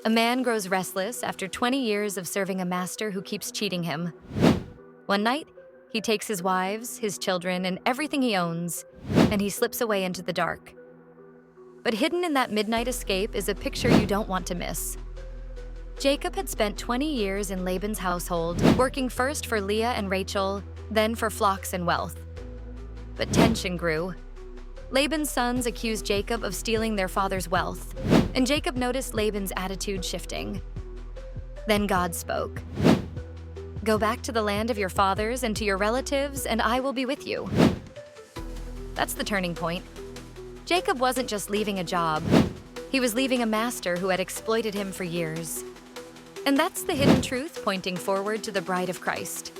A man grows restless after 20 years of serving a master who keeps cheating him. One night, he takes his wives, his children, and everything he owns, and he slips away into the dark. But hidden in that midnight escape is a picture you don't want to miss. Jacob had spent 20 years in Laban's household, working first for Leah and Rachel, then for flocks and wealth. But tension grew. Laban's sons accused Jacob of stealing their father's wealth, and Jacob noticed Laban's attitude shifting. Then God spoke. "Go back to the land of your fathers and to your relatives, and I will be with you." That's the turning point. Jacob wasn't just leaving a job. He was leaving a master who had exploited him for years. And that's the hidden truth pointing forward to the bride of Christ.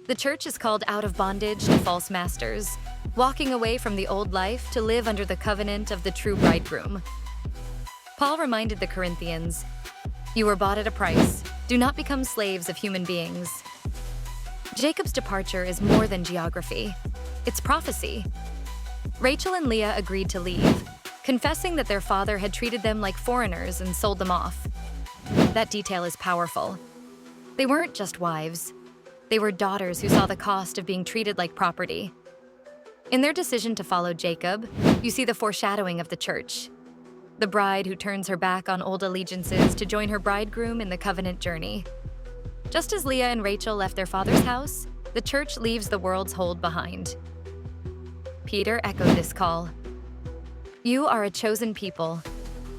The church is called out of bondage to false masters, walking away from the old life to live under the covenant of the true bridegroom. Paul reminded the Corinthians, "You were bought at a price. Do not become slaves of human beings." Jacob's departure is more than geography. It's prophecy. Rachel and Leah agreed to leave, confessing that their father had treated them like foreigners and sold them off. That detail is powerful. They weren't just wives. They were daughters who saw the cost of being treated like property. In their decision to follow Jacob, you see the foreshadowing of the church. The bride who turns her back on old allegiances to join her bridegroom in the covenant journey. Just as Leah and Rachel left their father's house, the church leaves the world's hold behind. Peter echoed this call. "You are a chosen people,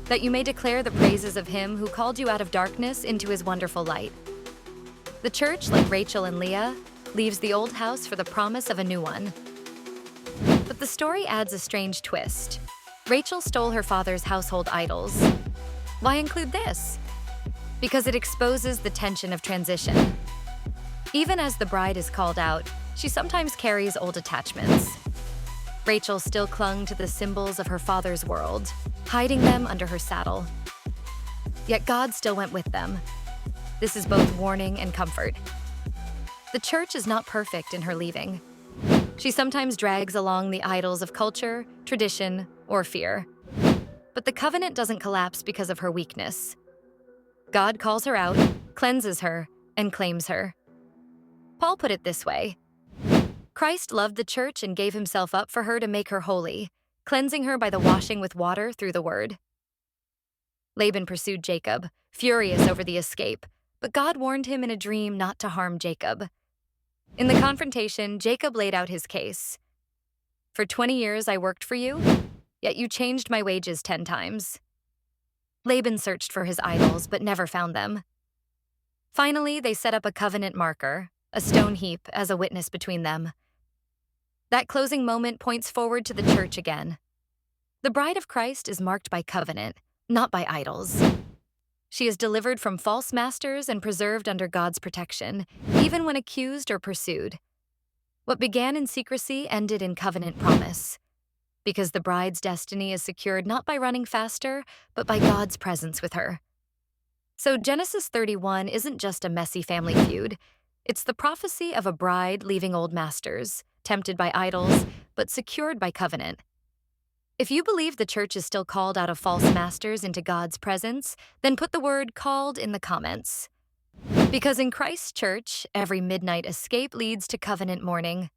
that you may declare the praises of him who called you out of darkness into his wonderful light." The church, like Rachel and Leah, leaves the old house for the promise of a new one. But the story adds a strange twist. Rachel stole her father's household idols. Why include this? Because it exposes the tension of transition. Even as the bride is called out, she sometimes carries old attachments. Rachel still clung to the symbols of her father's world, hiding them under her saddle. Yet God still went with them. This is both warning and comfort. The church is not perfect in her leaving. She sometimes drags along the idols of culture, tradition, or fear. But the covenant doesn't collapse because of her weakness. God calls her out, cleanses her, and claims her. Paul put it this way: Christ loved the church and gave himself up for her to make her holy, cleansing her by the washing with water through the word. Laban pursued Jacob, furious over the escape, but God warned him in a dream not to harm Jacob. In the confrontation, Jacob laid out his case. "For 20 years I worked for you, yet you changed my wages 10 times. Laban searched for his idols, but never found them. Finally, they set up a covenant marker, a stone heap, as a witness between them. That closing moment points forward to the church again. The bride of Christ is marked by covenant, not by idols. She is delivered from false masters and preserved under God's protection, even when accused or pursued. What began in secrecy ended in covenant promise, because the bride's destiny is secured not by running faster, but by God's presence with her. So Genesis 31 isn't just a messy family feud. It's the prophecy of a bride leaving old masters, tempted by idols, but secured by covenant. If you believe the church is still called out of false masters into God's presence, then put the word "called" in the comments. Because in Christ's church, every midnight escape leads to covenant morning.